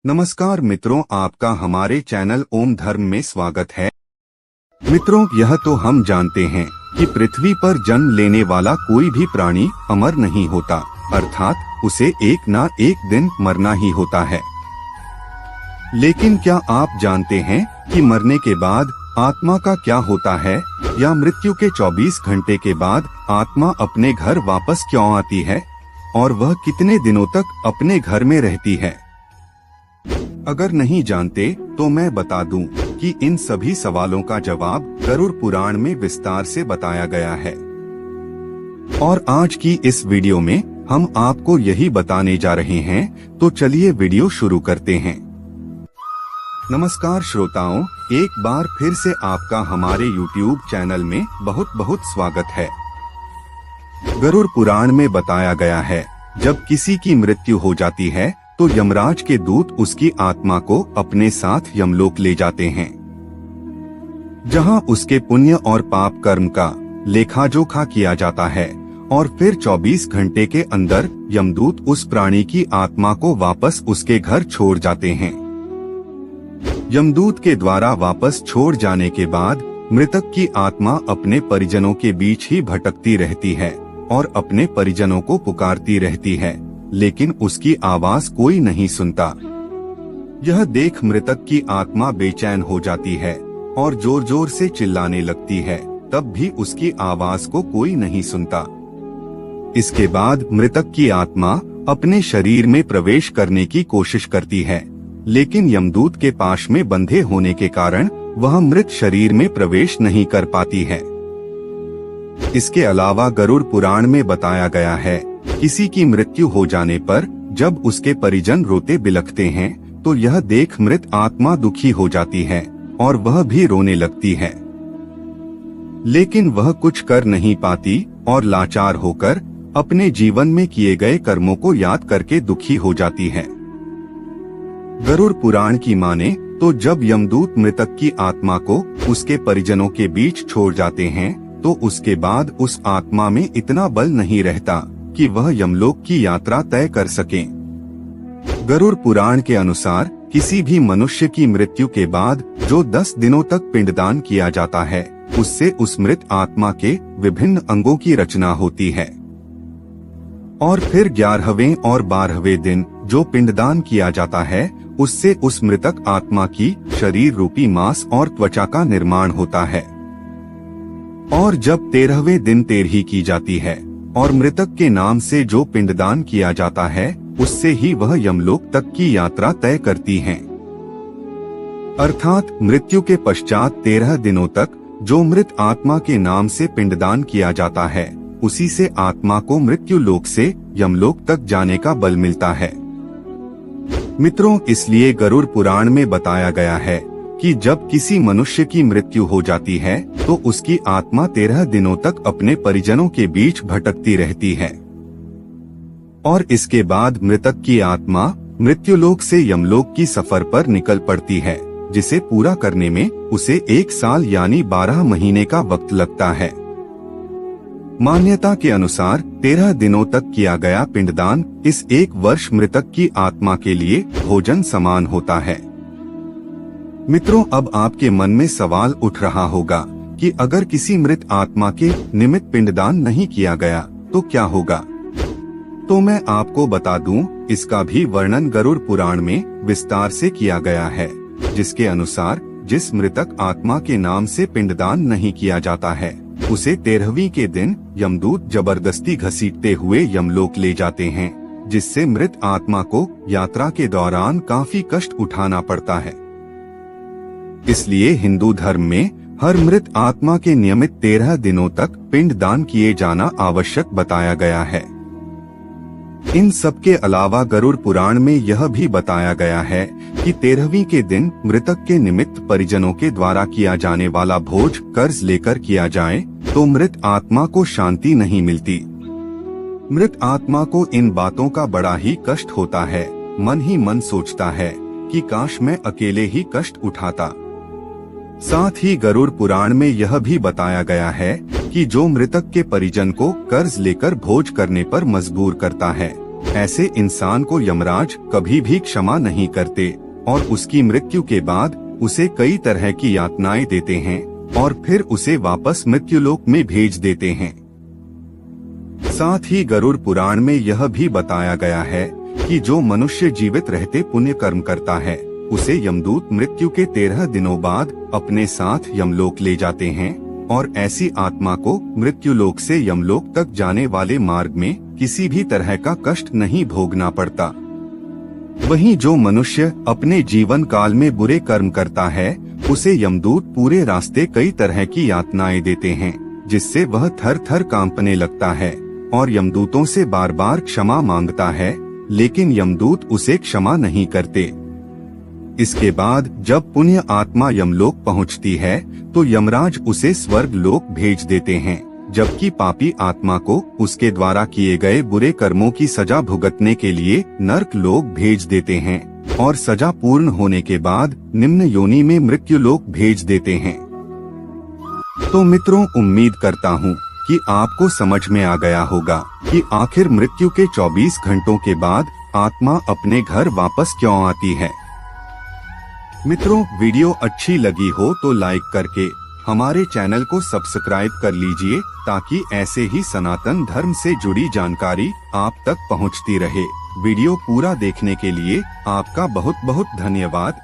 नमस्कार मित्रों, आपका हमारे चैनल ओम धर्म में स्वागत है। मित्रों, यह तो हम जानते हैं कि पृथ्वी पर जन्म लेने वाला कोई भी प्राणी अमर नहीं होता, अर्थात उसे एक ना एक दिन मरना ही होता है। लेकिन क्या आप जानते हैं कि मरने के बाद आत्मा का क्या होता है, या मृत्यु के 24 घंटे के बाद आत्मा अपने घर वापस क्यों आती है और वह कितने दिनों तक अपने घर में रहती है? अगर नहीं जानते तो मैं बता दूं कि इन सभी सवालों का जवाब गरुड़ पुराण में विस्तार से बताया गया है। और आज की इस वीडियो में हम आपको यही बताने जा रहे हैं, तो चलिए वीडियो शुरू करते हैं। नमस्कार श्रोताओं, एक बार फिर से आपका हमारे YouTube चैनल में बहुत बहुत स्वागत है। गरुड़ पुराण में बताया गया है, जब किसी की मृत्यु हो जाती है तो यमराज के दूत उसकी आत्मा को अपने साथ यमलोक ले जाते हैं, जहां उसके पुण्य और पाप कर्म का लेखा जोखा किया जाता है, और फिर 24 घंटे के अंदर यमदूत उस प्राणी की आत्मा को वापस उसके घर छोड़ जाते हैं। यमदूत के द्वारा वापस छोड़ जाने के बाद मृतक की आत्मा अपने परिजनों के बीच ही भटकती रहती है और अपने परिजनों को पुकारती रहती है, लेकिन उसकी आवाज कोई नहीं सुनता। यह देख मृतक की आत्मा बेचैन हो जाती है और जोर जोर से चिल्लाने लगती है, तब भी उसकी आवाज को कोई नहीं सुनता। इसके बाद मृतक की आत्मा अपने शरीर में प्रवेश करने की कोशिश करती है, लेकिन यमदूत के पाश में बंधे होने के कारण वह मृत शरीर में प्रवेश नहीं कर पाती है। इसके अलावा गरुड़ पुराण में बताया गया है, किसी की मृत्यु हो जाने पर जब उसके परिजन रोते बिलखते हैं तो यह देख मृत आत्मा दुखी हो जाती है और वह भी रोने लगती है, लेकिन वह कुछ कर नहीं पाती और लाचार होकर अपने जीवन में किए गए कर्मों को याद करके दुखी हो जाती है। गरुड़ पुराण की माने तो जब यमदूत मृतक की आत्मा को उसके परिजनों के बीच छोड़ जाते हैं तो उसके बाद उस आत्मा में इतना बल नहीं रहता कि वह यमलोक की यात्रा तय कर सके। गरुड़ पुराण के अनुसार किसी भी मनुष्य की मृत्यु के बाद जो 10 दिनों तक पिंडदान किया जाता है, उससे उस मृत आत्मा के विभिन्न अंगों की रचना होती है, और फिर 11वें और 12वें दिन जो पिंडदान किया जाता है, उससे उस मृतक आत्मा की शरीर रूपी मांस और त्वचा का निर्माण होता है। और जब 13वें दिन तेरही की जाती है और मृतक के नाम से जो पिंडदान किया जाता है, उससे ही वह यमलोक तक की यात्रा तय करती हैं। अर्थात मृत्यु के पश्चात 13 दिनों तक जो मृत आत्मा के नाम से पिंडदान किया जाता है, उसी से आत्मा को मृत्यु लोक से यमलोक तक जाने का बल मिलता है। मित्रों, इसलिए गरुड़ पुराण में बताया गया है कि जब किसी मनुष्य की मृत्यु हो जाती है तो उसकी आत्मा 13 दिनों तक अपने परिजनों के बीच भटकती रहती है, और इसके बाद मृतक की आत्मा मृत्युलोक से यमलोक की सफर पर निकल पड़ती है, जिसे पूरा करने में उसे 1 साल यानी 12 महीने का वक्त लगता है। मान्यता के अनुसार 13 दिनों तक किया गया पिंडदान इस 1 वर्ष मृतक की आत्मा के लिए भोजन समान होता है। मित्रों, अब आपके मन में सवाल उठ रहा होगा कि अगर किसी मृत आत्मा के निमित्त पिंडदान नहीं किया गया तो क्या होगा? तो मैं आपको बता दूं, इसका भी वर्णन गरुड़ पुराण में विस्तार से किया गया है, जिसके अनुसार जिस मृतक आत्मा के नाम से पिंडदान नहीं किया जाता है, उसे 13वीं के दिन यमदूत जबरदस्ती घसीटते हुए यमलोक ले जाते हैं, जिससे मृत आत्मा को यात्रा के दौरान काफी कष्ट उठाना पड़ता है। इसलिए हिंदू धर्म में हर मृत आत्मा के नियमित 13 दिनों तक पिंड दान किए जाना आवश्यक बताया गया है। इन सब के अलावा गरुड़ पुराण में यह भी बताया गया है कि 13वीं के दिन मृतक के निमित्त परिजनों के द्वारा किया जाने वाला भोज कर्ज लेकर किया जाए तो मृत आत्मा को शांति नहीं मिलती। मृत आत्मा को इन बातों का बड़ा ही कष्ट होता है, मन ही मन सोचता है कि काश मैं अकेले ही कष्ट उठाता। साथ ही गरुड़ पुराण में यह भी बताया गया है कि जो मृतक के परिजन को कर्ज लेकर भोज करने पर मजबूर करता है, ऐसे इंसान को यमराज कभी भी क्षमा नहीं करते और उसकी मृत्यु के बाद उसे कई तरह की यातनाएं देते हैं और फिर उसे वापस मृत्युलोक में भेज देते हैं। साथ ही गरुड़ पुराण में यह भी बताया गया है कि जो मनुष्य जीवित रहते पुण्य कर्म करता है उसे यमदूत मृत्यु के 13 दिनों बाद अपने साथ यमलोक ले जाते हैं और ऐसी आत्मा को मृत्युलोक से यमलोक तक जाने वाले मार्ग में किसी भी तरह का कष्ट नहीं भोगना पड़ता। वहीं जो मनुष्य अपने जीवन काल में बुरे कर्म करता है उसे यमदूत पूरे रास्ते कई तरह की यातनाएं देते हैं, जिससे वह थर थर कांपने लगता है और यमदूतों से बार बार क्षमा मांगता है, लेकिन यमदूत उसे क्षमा नहीं करते। इसके बाद जब पुण्य आत्मा यमलोक पहुंचती है तो यमराज उसे स्वर्ग लोक भेज देते हैं, जबकि पापी आत्मा को उसके द्वारा किए गए बुरे कर्मों की सजा भुगतने के लिए नर्क लोक भेज देते हैं और सजा पूर्ण होने के बाद निम्न योनि में मृत्यु लोक भेज देते हैं। तो मित्रों, उम्मीद करता हूँ कि आपको समझ में आ गया होगा कि आखिर मृत्यु के 24 घंटों के बाद आत्मा अपने घर वापस क्यों आती है। मित्रों, वीडियो अच्छी लगी हो तो लाइक करके हमारे चैनल को सब्सक्राइब कर लीजिए ताकि ऐसे ही सनातन धर्म से जुड़ी जानकारी आप तक पहुंचती रहे। वीडियो पूरा देखने के लिए आपका बहुत बहुत धन्यवाद।